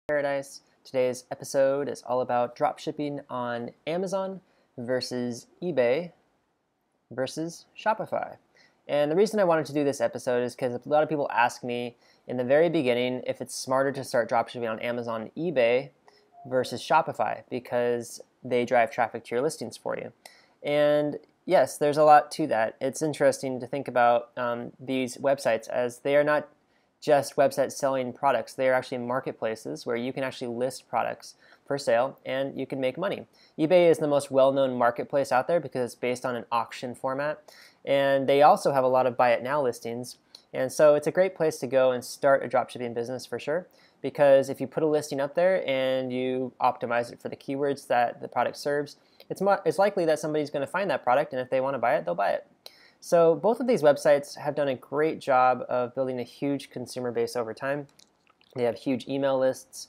Paradise. Today's episode is all about dropshipping on Amazon versus eBay versus Shopify. And the reason I wanted to do this episode is because a lot of people ask me in the very beginning if it's smarter to start dropshipping on Amazon and eBay versus Shopify because they drive traffic to your listings for you. And yes, there's a lot to that. It's interesting to think about these websites as they are not just websites selling products. They are actually marketplaces where you can actually list products for sale and you can make money. eBay is the most well-known marketplace out there because it's based on an auction format, and they also have a lot of buy it now listings. And so it's a great place to go and start a dropshipping business for sure, because if you put a listing up there and you optimize it for the keywords that the product serves, it's likely that somebody's going to find that product, and if they want to buy it, they'll buy it. So both of these websites have done a great job of building a huge consumer base over time. They have huge email lists,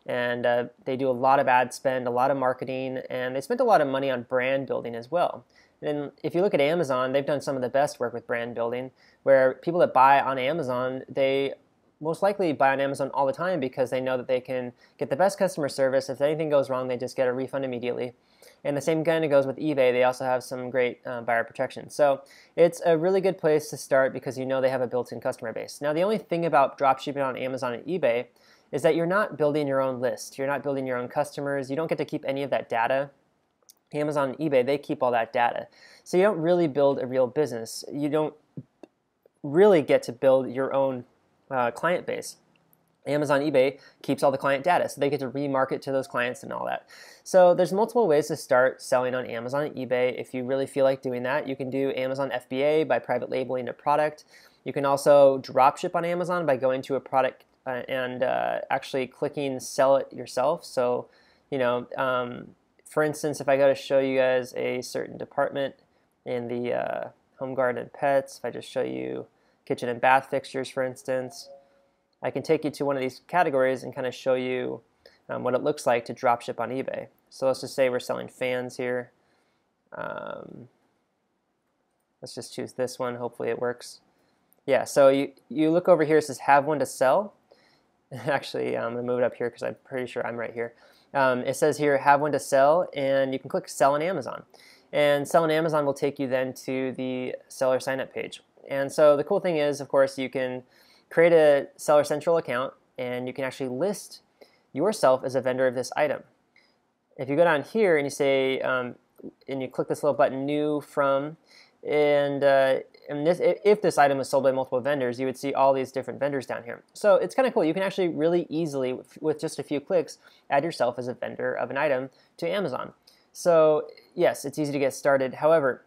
and they do a lot of ad spend, a lot of marketing, and they spent a lot of money on brand building as well. And if you look at Amazon, they've done some of the best work with brand building, where people that buy on Amazon, they most likely buy on Amazon all the time because they know that they can get the best customer service. If anything goes wrong, they just get a refund immediately. And the same kind of goes with eBay. They also have some great buyer protection. So it's a really good place to start because you know they have a built-in customer base. Now, the only thing about dropshipping on Amazon and eBay is that you're not building your own list. You're not building your own customers. You don't get to keep any of that data. Amazon and eBay, they keep all that data. So you don't really build a real business. You don't really get to build your own client base. Amazon, eBay keeps all the client data, so they get to remarket to those clients and all that. So there's multiple ways to start selling on Amazon and eBay. If you really feel like doing that, you can do Amazon FBA by private labeling a product. You can also dropship on Amazon by going to a product and actually clicking sell it yourself. So, for instance, if I go to show you guys a certain department in the home garden and pets, if I just show you kitchen and bath fixtures, for instance, I can take you to one of these categories and kind of show you what it looks like to dropship on eBay. So let's just say we're selling fans here. Let's just choose this one. Hopefully it works. Yeah, so you look over here, it says have one to sell. Actually, I'm going to move it up here because I'm pretty sure I'm right here. It says here have one to sell, and you can click sell on Amazon. And sell on Amazon will take you then to the seller sign up page. And so the cool thing is, of course, you can create a Seller Central account, and you can actually list yourself as a vendor of this item. If you go down here and you say, and you click this little button, New From, and if this item was sold by multiple vendors, you would see all these different vendors down here. So it's kind of cool. You can actually really easily, with just a few clicks, add yourself as a vendor of an item to Amazon. So yes, it's easy to get started. However,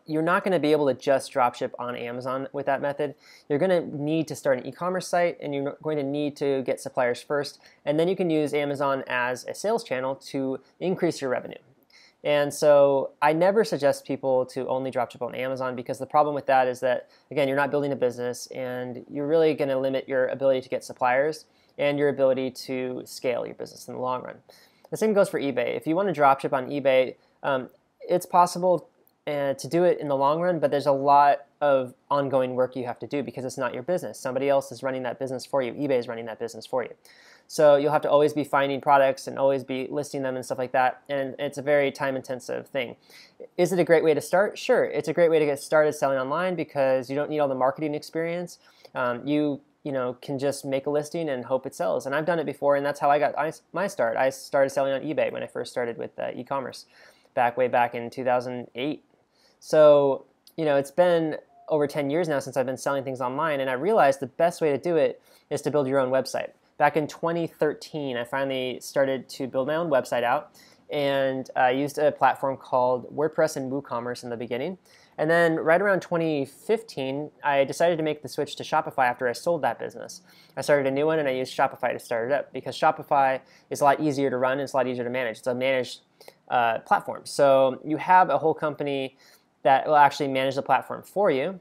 you're not going to be able to just dropship on Amazon with that method. You're going to need to start an e-commerce site, and you're going to need to get suppliers first, and then you can use Amazon as a sales channel to increase your revenue. And so I never suggest people to only dropship on Amazon, because the problem with that is that, again, you're not building a business, and you're really going to limit your ability to get suppliers and your ability to scale your business in the long run. The same goes for eBay. If you want to dropship on eBay, it's possible to do it in the long run, but there's a lot of ongoing work you have to do because it's not your business. Somebody else is running that business for you. eBay is running that business for you. So you'll have to always be finding products and always be listing them and stuff like that, and it's a very time-intensive thing. Is it a great way to start? Sure, it's a great way to get started selling online because you don't need all the marketing experience. You can just make a listing and hope it sells. And I've done it before, and that's how I got my start. I started selling on eBay when I first started with e-commerce way back in 2008. So, it's been over 10 years now since I've been selling things online, and I realized the best way to do it is to build your own website. Back in 2013, I finally started to build my own website out, and I used a platform called WordPress and WooCommerce in the beginning. And then right around 2015, I decided to make the switch to Shopify after I sold that business. I started a new one, and I used Shopify to start it up because Shopify is a lot easier to run and it's a lot easier to manage. It's a managed platform. So you have a whole company that will actually manage the platform for you,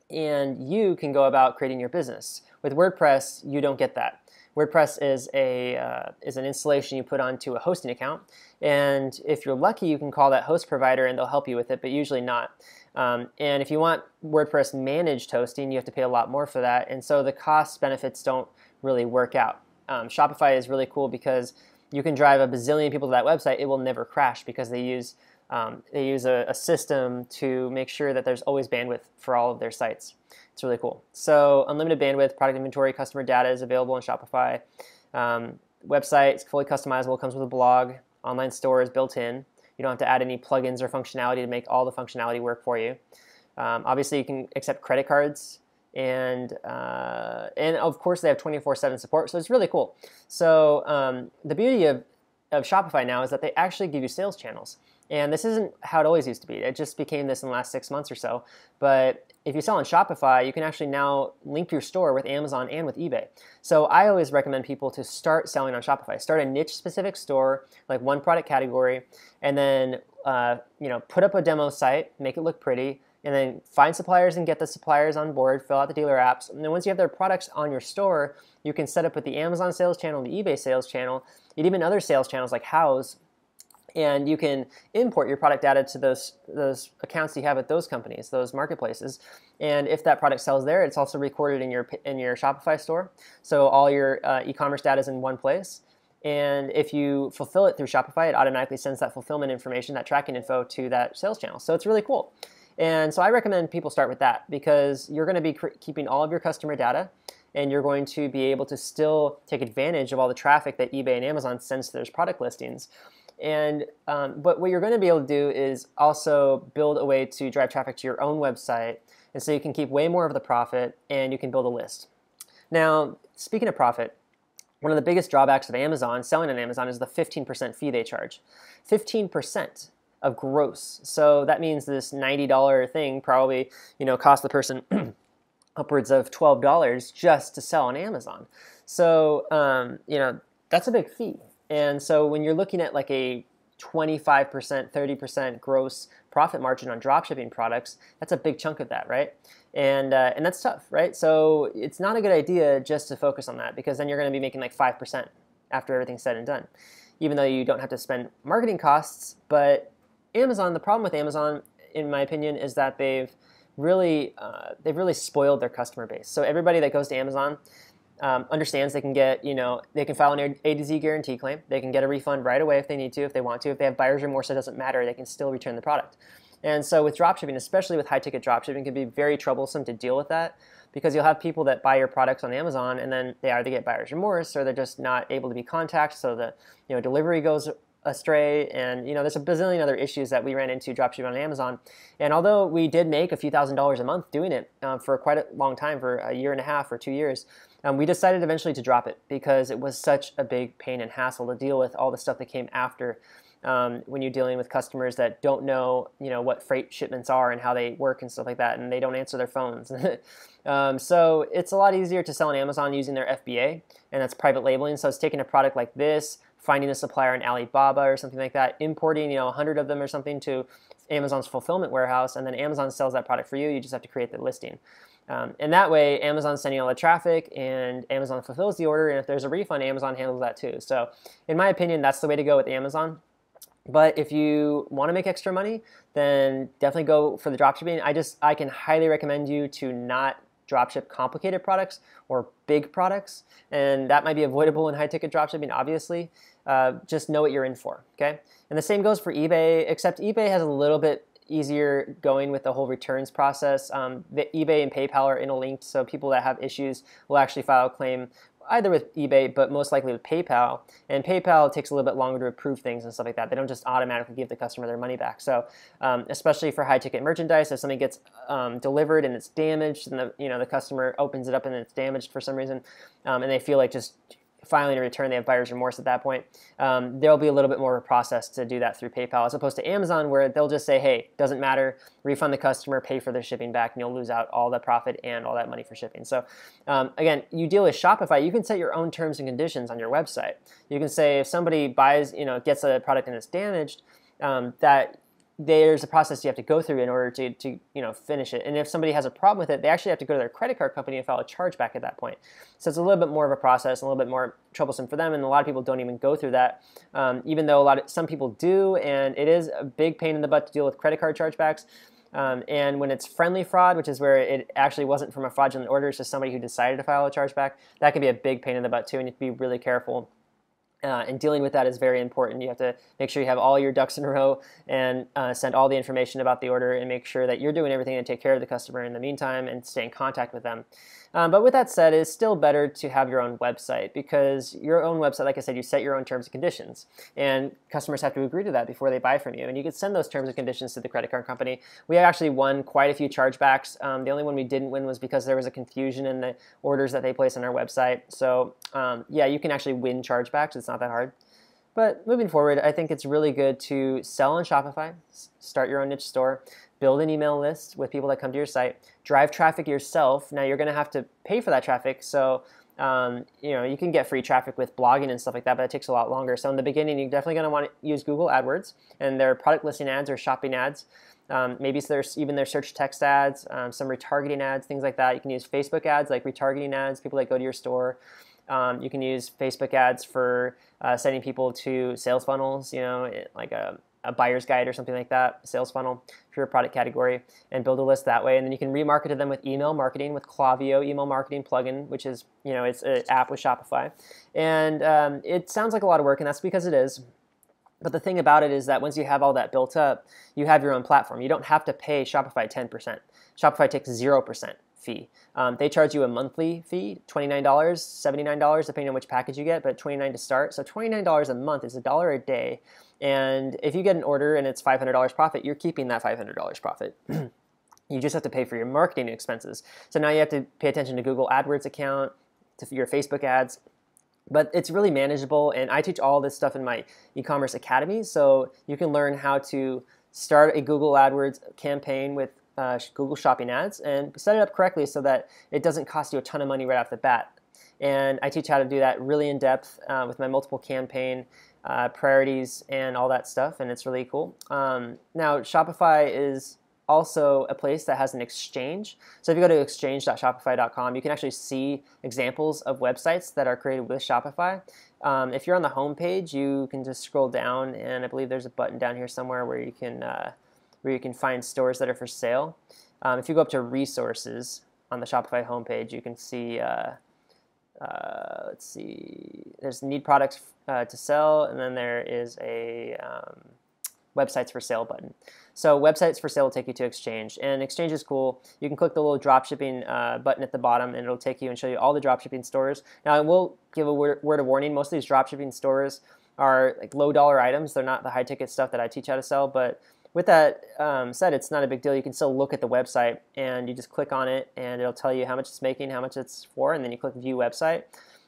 and you can go about creating your business. With WordPress, you don't get that. WordPress is an installation you put onto a hosting account, and if you're lucky, you can call that host provider and they'll help you with it, but usually not. And if you want WordPress managed hosting, you have to pay a lot more for that, and so the cost benefits don't really work out. Shopify is really cool because you can drive a bazillion people to that website. It will never crash because they use a system to make sure that there's always bandwidth for all of their sites. It's really cool. So unlimited bandwidth, product inventory, customer data is available in Shopify. Website is fully customizable, comes with a blog. Online store is built in. You don't have to add any plugins or functionality to make all the functionality work for you. Obviously, you can accept credit cards, and of course, they have 24/7 support, so it's really cool. So the beauty of Shopify now is that they actually give you sales channels. And this isn't how it always used to be. It just became this in the last 6 months or so. But if you sell on Shopify, you can actually now link your store with Amazon and with eBay. So I always recommend people to start selling on Shopify. Start a niche-specific store, like one product category, and then put up a demo site, make it look pretty, and then find suppliers and get the suppliers on board, fill out the dealer apps. And then once you have their products on your store, you can set up with the Amazon sales channel, the eBay sales channel, and even other sales channels like Houzz. And you can import your product data to those accounts you have at those companies, those marketplaces. And if that product sells there, it's also recorded in your Shopify store. So all your e-commerce data is in one place. And if you fulfill it through Shopify, it automatically sends that fulfillment information, that tracking info, to that sales channel. So it's really cool. And so I recommend people start with that because you're going to be keeping all of your customer data, and you're going to be able to still take advantage of all the traffic that eBay and Amazon sends to those product listings. And but what you're going to be able to do is also build a way to drive traffic to your own website, and so you can keep way more of the profit, and you can build a list. Now, speaking of profit, one of the biggest drawbacks of Amazon, selling on Amazon, is the 15% fee they charge. 15% of gross. So that means this $90 thing probably cost the person upwards of $12 just to sell on Amazon. So that's a big fee. And so when you're looking at like a 25%, 30% gross profit margin on dropshipping products, that's a big chunk of that, right? And that's tough, right? So it's not a good idea just to focus on that, because then you're going to be making like 5% after everything's said and done, even though you don't have to spend marketing costs. But Amazon, the problem with Amazon, in my opinion, is that they've really spoiled their customer base. So everybody that goes to Amazon understands they can get, they can file an A to Z guarantee claim. They can get a refund right away if they need to, if they want to. If they have buyer's remorse, it doesn't matter. They can still return the product. And so with dropshipping, especially with high-ticket dropshipping, it can be very troublesome to deal with that, because you'll have people that buy your products on Amazon and then they either get buyer's remorse or they're just not able to be contacted, so the delivery goes astray, and there's a bazillion other issues that we ran into dropshipping on Amazon. And although we did make a few $1,000s a month doing it for quite a long time, for a year and a half or 2 years, we decided eventually to drop it because it was such a big pain and hassle to deal with all the stuff that came after. When you're dealing with customers that don't know, what freight shipments are and how they work and stuff like that, and they don't answer their phones. So it's a lot easier to sell on Amazon using their FBA, and that's private labeling. So it's taking a product like this, finding a supplier in Alibaba or something like that, importing 100 of them or something to Amazon's fulfillment warehouse, and then Amazon sells that product for you. You just have to create the listing. And that way, Amazon's sending all the traffic, and Amazon fulfills the order, and if there's a refund, Amazon handles that too. So in my opinion, that's the way to go with Amazon. But if you want to make extra money, then definitely go for the dropshipping. I can highly recommend you to not dropship complicated products or big products, and that might be avoidable in high-ticket dropshipping, obviously. Just know what you're in for, okay? And the same goes for eBay, except eBay has a little bit easier going with the whole returns process. The eBay and PayPal are interlinked, so people that have issues will actually file a claim either with eBay, but most likely with PayPal. And PayPal takes a little bit longer to approve things and stuff like that. They don't just automatically give the customer their money back. So especially for high-ticket merchandise, if something gets delivered and it's damaged, and the customer opens it up and it's damaged for some reason, and they feel like just filing a return, they have buyer's remorse at that point, there'll be a little bit more of a process to do that through PayPal, as opposed to Amazon, where they'll just say, hey, doesn't matter, refund the customer, pay for their shipping back, and you'll lose out all the profit and all that money for shipping. So again, you deal with Shopify, you can set your own terms and conditions on your website. You can say if somebody buys, gets a product and it's damaged, that there's a process you have to go through in order to finish it. And if somebody has a problem with it, they actually have to go to their credit card company and file a chargeback at that point. So it's a little bit more of a process, a little bit more troublesome for them, and a lot of people don't even go through that, even though some people do, and it is a big pain in the butt to deal with credit card chargebacks. And when it's friendly fraud, which is where it actually wasn't from a fraudulent order, it's just somebody who decided to file a chargeback, that can be a big pain in the butt too, and you have to be really careful. And dealing with that is very important. You have to make sure you have all your ducks in a row and send all the information about the order and make sure that you're doing everything to take care of the customer in the meantime and stay in contact with them. But with that said, it's still better to have your own website, because your own website, like I said, you set your own terms and conditions, and customers have to agree to that before they buy from you. And you can send those terms and conditions to the credit card company. We actually won quite a few chargebacks. The only one we didn't win was because there was a confusion in the orders that they placed on our website. So yeah, you can actually win chargebacks. It's not that hard. But moving forward, I think it's really good to sell on Shopify, start your own niche store, build an email list with people that come to your site, drive traffic yourself. Now you're going to have to pay for that traffic, so you can get free traffic with blogging and stuff like that, but it takes a lot longer. So in the beginning, you're definitely going to want to use Google AdWords and their product listing ads or shopping ads. Maybe there's even their search text ads, some retargeting ads, things like that. You can use Facebook ads, like retargeting ads, people that go to your store. You can use Facebook ads for sending people to sales funnels, like a buyer's guide or something like that, sales funnel for your product category, and build a list that way. And then you can remarket to them with email marketing with Klaviyo email marketing plugin, which is, it's an app with Shopify. And it sounds like a lot of work, and that's because it is. But the thing about it is that once you have all that built up, you have your own platform. You don't have to pay Shopify 10%. Shopify takes 0% fee. They charge you a monthly fee, $29, $79, depending on which package you get, but $29 to start. So $29 a month is $1 a day. And if you get an order and it's $500 profit, you're keeping that $500 profit. You just have to pay for your marketing expenses. So now you have to pay attention to Google AdWords account, to your Facebook ads. But it's really manageable, and I teach all this stuff in my e-commerce academy, so you can learn how to start a Google AdWords campaign with Google Shopping Ads and set it up correctly so that it doesn't cost you a ton of money right off the bat. And I teach how to do that really in depth with my multiple campaign priorities and all that stuff, and it's really cool. Now, Shopify is also a place that has an exchange. So if you go to exchange.shopify.com, you can actually see examples of websites that are created with Shopify. If you're on the home page, you can just scroll down, and I believe there's a button down here somewhere where you can find stores that are for sale. If you go up to resources on the Shopify homepage, you can see, let's see, there's need products to sell, and then there is a websites for sale button. So websites for sale will take you to Exchange, and Exchange is cool. You can click the little dropshipping button at the bottom, and it'll take you and show you all the dropshipping stores. Now, I will give a word of warning. Most of these dropshipping stores are like low dollar items. They're not the high ticket stuff that I teach how to sell, but with that said, it's not a big deal. You can still look at the website, and you just click on it, and it'll tell you how much it's making, how much it's for, and then you click View Website,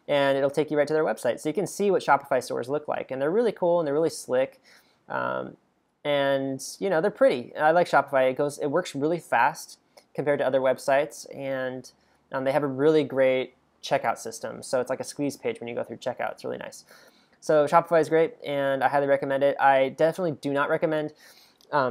and it'll take you right to their website. So you can see what Shopify stores look like, and they're really cool, and they're really slick, and they're pretty. I like Shopify. It works really fast compared to other websites, and they have a really great checkout system. So it's like a squeeze page when you go through checkout. It's really nice. So Shopify is great, and I highly recommend it. I definitely do not recommend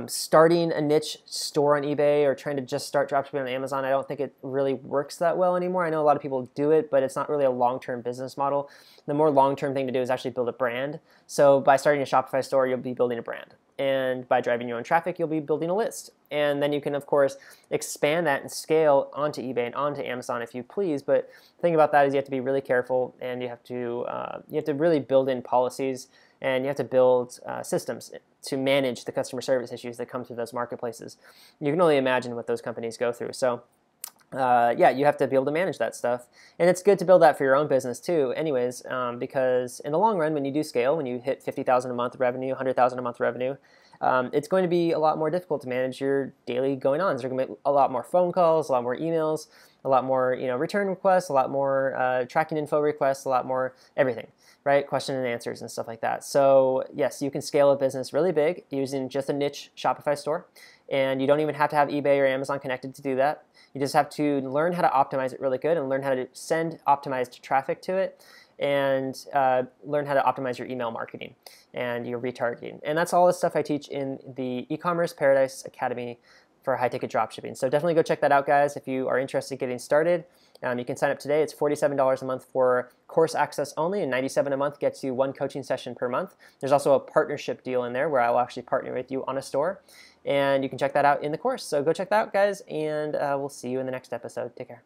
starting a niche store on eBay or trying to just start dropshipping on Amazon. I don't think it really works that well anymore. I know a lot of people do it, but it's not really a long-term business model. The more long-term thing to do is actually build a brand. So by starting a Shopify store, you'll be building a brand. And by driving your own traffic, you'll be building a list. And then you can, of course, expand that and scale onto eBay and onto Amazon if you please. But the thing about that is you have to be really careful, and you have to really build in policies, and you have to build systems to manage the customer service issues that come through those marketplaces. You can only imagine what those companies go through. So yeah, you have to be able to manage that stuff. And it's good to build that for your own business too anyways, because in the long run, when you do scale, when you hit 50,000 a month revenue, 100,000 a month revenue, it's going to be a lot more difficult to manage your daily going-ons. There's going to be a lot more phone calls, a lot more emails, a lot more return requests, a lot more tracking info requests, a lot more everything, right? Question and answers and stuff like that. So yes, you can scale a business really big using just a niche Shopify store, and you don't even have to have eBay or Amazon connected to do that. You just have to learn how to optimize it really good and learn how to send optimized traffic to it, and learn how to optimize your email marketing and your retargeting. And that's all the stuff I teach in the e-commerce Paradise Academy for high-ticket dropshipping. So definitely go check that out, guys, if you are interested in getting started. You can sign up today. It's $47 a month for course access only, and $97 a month gets you 1 coaching session per month. There's also a partnership deal in there where I will actually partner with you on a store, and you can check that out in the course. So go check that out, guys, and we'll see you in the next episode. Take care.